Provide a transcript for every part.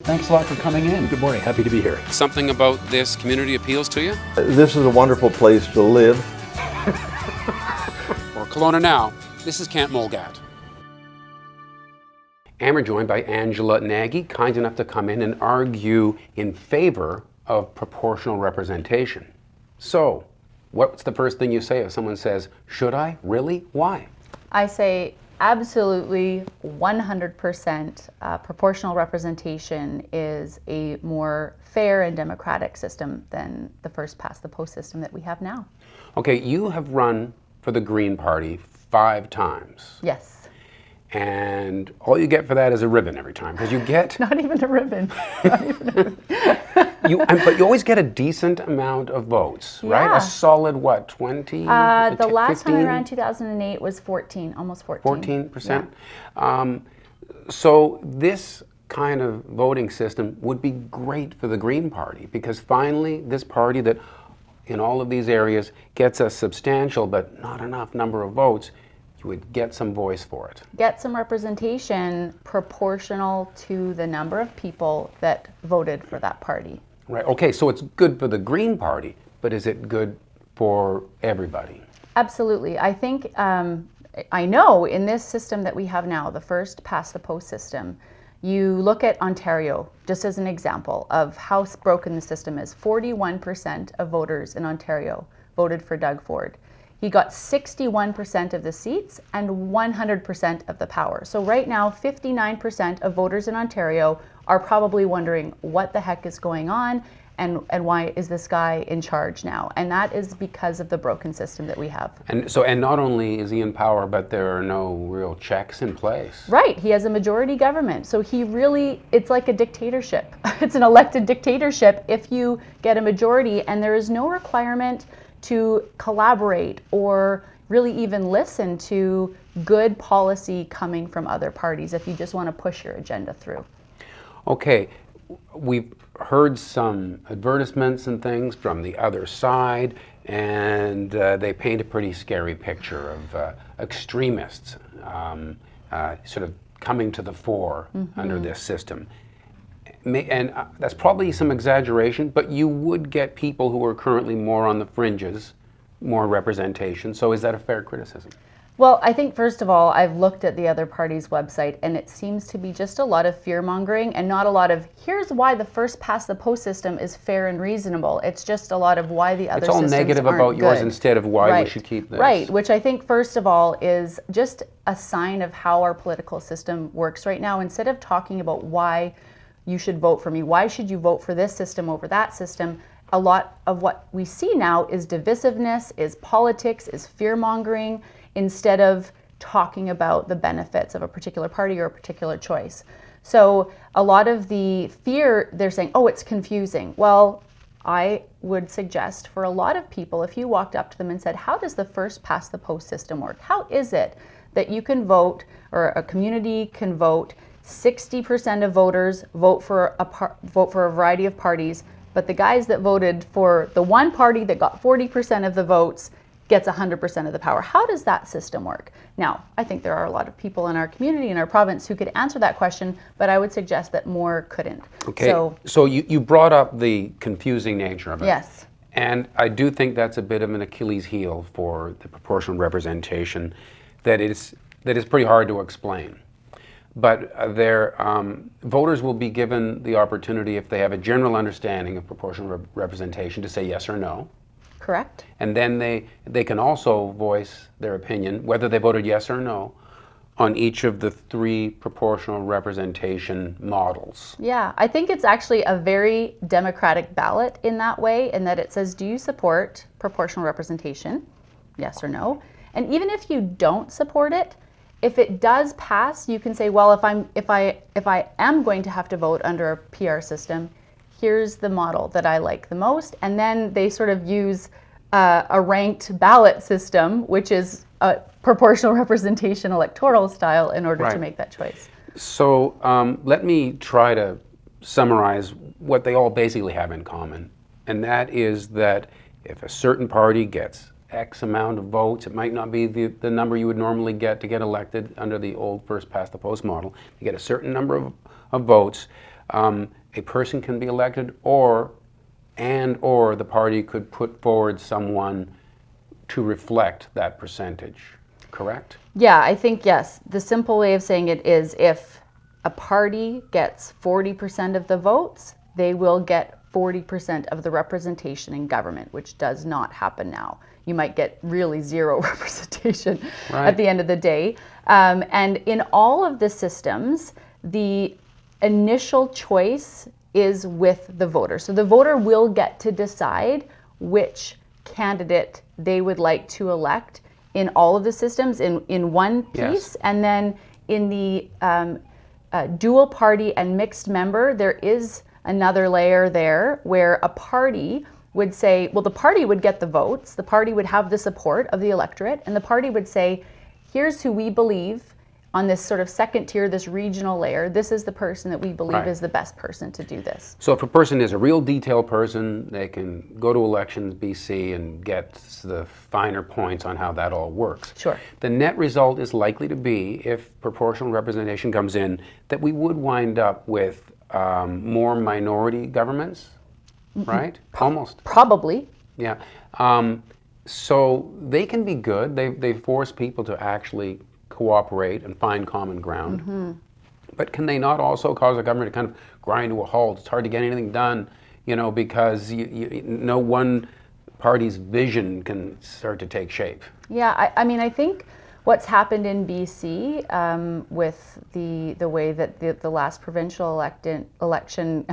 Thanks a lot for coming in. Good morning, happy to be here. Something about this community appeals to you? This is a wonderful place to live. For Kelowna Now, this is Kent Mulgat. And we're joined by Angela Nagy, kind enough to come in and argue in favor of proportional representation. So, what's the first thing you say if someone says, should I? Really? Why? I say absolutely 100% proportional representation is a more fair and democratic system than the first past the post system that we have now. Okay, you have run for the Green Party 5 times. Yes. And all you get for that is a ribbon every time, because you get... Not even a ribbon. Not even a ribbon. But you always get a decent amount of votes, right? Yeah. A solid, what, 20? The last time I ran 2008 was 14, almost 14. 14%? Yeah. So this kind of voting system would be great for the Green Party, because finally this party that in all of these areas gets a substantial but not enough number of votes, you would get some voice for it. Get some representation proportional to the number of people that voted for that party. Right, okay, so it's good for the Green Party, but is it good for everybody? Absolutely. I think, I know in this system that we have now, the first past the post system, you look at Ontario, just as an example of how broken the system is. 41% of voters in Ontario voted for Doug Ford. He got 61% of the seats and 100% of the power. So right now, 59% of voters in Ontario are probably wondering what the heck is going on and why is this guy in charge now? And that is because of the broken system that we have. And not only is he in power, but there are no real checks in place. Right, he has a majority government. So he really, it's like a dictatorship. It's an elected dictatorship if you get a majority, and there is no requirement to collaborate or really even listen to good policy coming from other parties if you just want to push your agenda through. Okay, we've heard some advertisements and things from the other side, and they paint a pretty scary picture of extremists sort of coming to the fore under this system. And that's probably some exaggeration, but you would get people who are currently more on the fringes, more representation. So is that a fair criticism? Well, I think first of all, I've looked at the other party's website, and it seems to be just a lot of fear-mongering and not a lot of, here's why the first past the post system is fair and reasonable. It's just a lot of why the other systems aren't good. It's all negative about yours instead of why we should keep this. Right, which I think first of all is just a sign of how our political system works right now. Instead of talking about why you should vote for me, why should you vote for this system over that system, a lot of what we see now is divisiveness, is politics, is fear-mongering, instead of talking about the benefits of a particular party or a particular choice. So a lot of the fear, they're saying, oh, it's confusing. Well, I would suggest for a lot of people, if you walked up to them and said, how does the first past the post system work? How is it that you can vote, or a community can vote, 60% of voters vote for a variety of parties, but the guys that voted for the one party that got 40% of the votes gets 100% of the power? How does that system work? Now, I think there are a lot of people in our community, in our province, who could answer that question, but I would suggest that more couldn't. Okay, so you brought up the confusing nature of it. Yes. And I do think that's a bit of an Achilles heel for the proportional representation, that is pretty hard to explain. But voters will be given the opportunity, if they have a general understanding of proportional representation, to say yes or no. Correct. And then they can also voice their opinion, whether they voted yes or no, on each of the 3 proportional representation models. Yeah, I think it's actually a very democratic ballot in that way, in that it says, do you support proportional representation? Yes or no. And even if you don't support it, if it does pass, you can say, well, if I am going to have to vote under a PR system, here's the model that I like the most. And then they sort of use a ranked ballot system, which is a proportional representation electoral style, in order to make that choice. So let me try to summarize what they all basically have in common. And that is that if a certain party gets X amount of votes, it might not be the number you would normally get to get elected under the old first past the post model. You get a certain number of votes, a person can be elected, or the party could put forward someone to reflect that percentage, correct? Yeah, I think yes. The simple way of saying it is if a party gets 40% of the votes, they will get 40% of the representation in government, which does not happen now. You might get really zero representation at the end of the day. And in all of the systems, the initial choice is with the voter. So the voter will get to decide which candidate they would like to elect in all of the systems in one piece. Yes. And then in the dual party and mixed member, there is another layer there where a party would say, well, the party would get the votes, the party would have the support of the electorate, and the party would say, here's who we believe on this sort of second tier, this regional layer, this is the person that we believe is the best person to do this. So if a person is a real detailed person, they can go to elections BC and get the finer points on how that all works. Sure. The net result is likely to be, if proportional representation comes in, that we would wind up with more minority governments, right? Almost. Probably. Yeah. So they can be good. They force people to actually cooperate and find common ground. But can they not also cause a government to kind of grind to a halt? It's hard to get anything done, you know, because no one party's vision can start to take shape. Yeah, I mean, I think what's happened in BC with the way that the last provincial election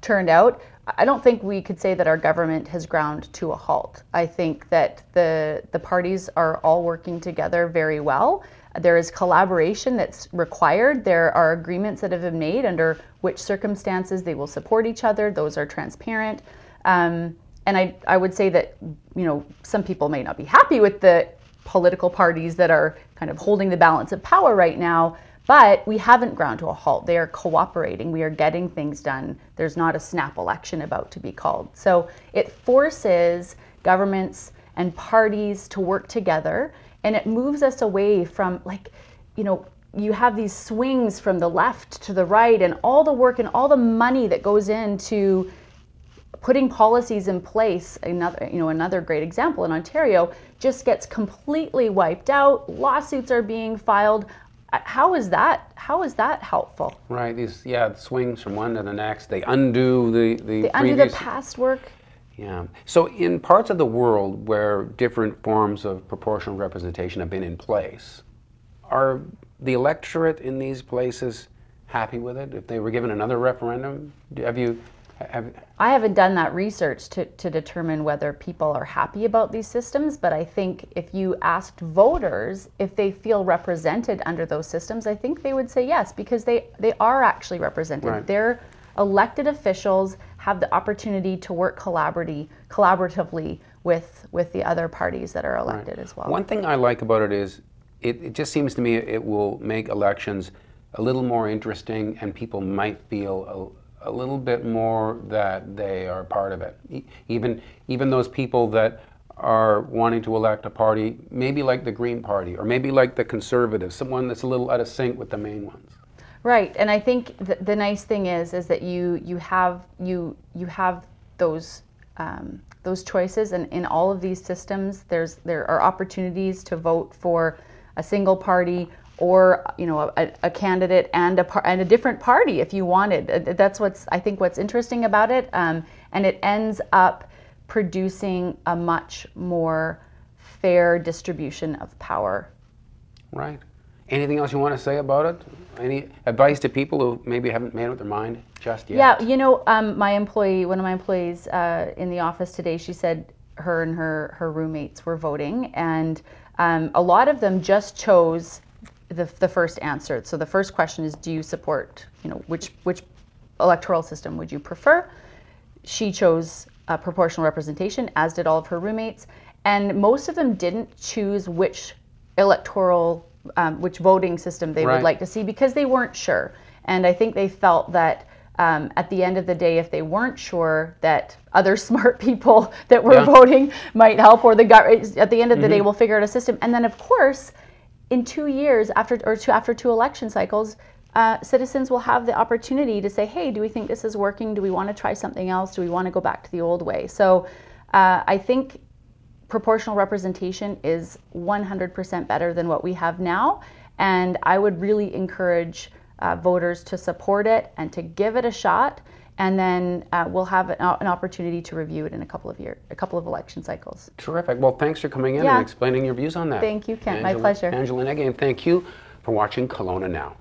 turned out, I don't think we could say that our government has ground to a halt. I think that the parties are all working together very well. There is collaboration that's required. There are agreements that have been made under which circumstances they will support each other. Those are transparent. And I would say that, you know, some people may not be happy with the political parties that are kind of holding the balance of power right now, but we haven't ground to a halt. They are cooperating. We are getting things done. There's not a snap election about to be called. So it forces governments and parties to work together, and it moves us away from, like, you know, you have these swings from the left to the right, and all the work and all the money that goes into putting policies in place. Another great example in Ontario just gets completely wiped out. Lawsuits are being filed. How is that helpful? Right. These swings from one to the next. They undo the undo the past work. Yeah. So in parts of the world where different forms of proportional representation have been in place, are the electorate in these places happy with it? If they were given another referendum, I haven't done that research to determine whether people are happy about these systems, but I think if you asked voters if they feel represented under those systems, I think they would say yes, because they are actually represented. Right. Their elected officials have the opportunity to work collaboratively with the other parties that are elected as well. One thing I like about it is it just seems to me it will make elections a little more interesting, and people might feel a little bit more that they are part of it. Even those people that are wanting to elect a party, maybe like the Green Party, or maybe like the Conservatives, someone that's a little out of sync with the main ones. Right, and I think the nice thing is that you have those choices, and in all of these systems, there are opportunities to vote for a single party, or, you know, a candidate and a different party if you wanted. That's what's interesting about it, and it ends up producing a much more fair distribution of power. Right. Anything else you want to say about it? Any advice to people who maybe haven't made up their mind just yet? Yeah, you know, one of my employees in the office today, she said her and her roommates were voting, and a lot of them just chose the first answer. So the first question is, do you support, you know, which electoral system would you prefer? She chose proportional representation, as did all of her roommates, and most of them didn't choose which voting system they would like to see, because they weren't sure. And I think they felt that at the end of the day, if they weren't sure, that other smart people that were voting might help, or at the end of the day, we'll figure out a system. And then, of course, in 2 years after two election cycles, citizens will have the opportunity to say, hey, do we think this is working? Do we want to try something else? Do we want to go back to the old way? So I think proportional representation is 100% better than what we have now. And I would really encourage voters to support it and to give it a shot. And then we'll have an opportunity to review it in a couple of election cycles. Terrific. Well, thanks for coming in and explaining your views on that. Thank you, Kent. My pleasure. Angela Nege, and thank you for watching Kelowna Now.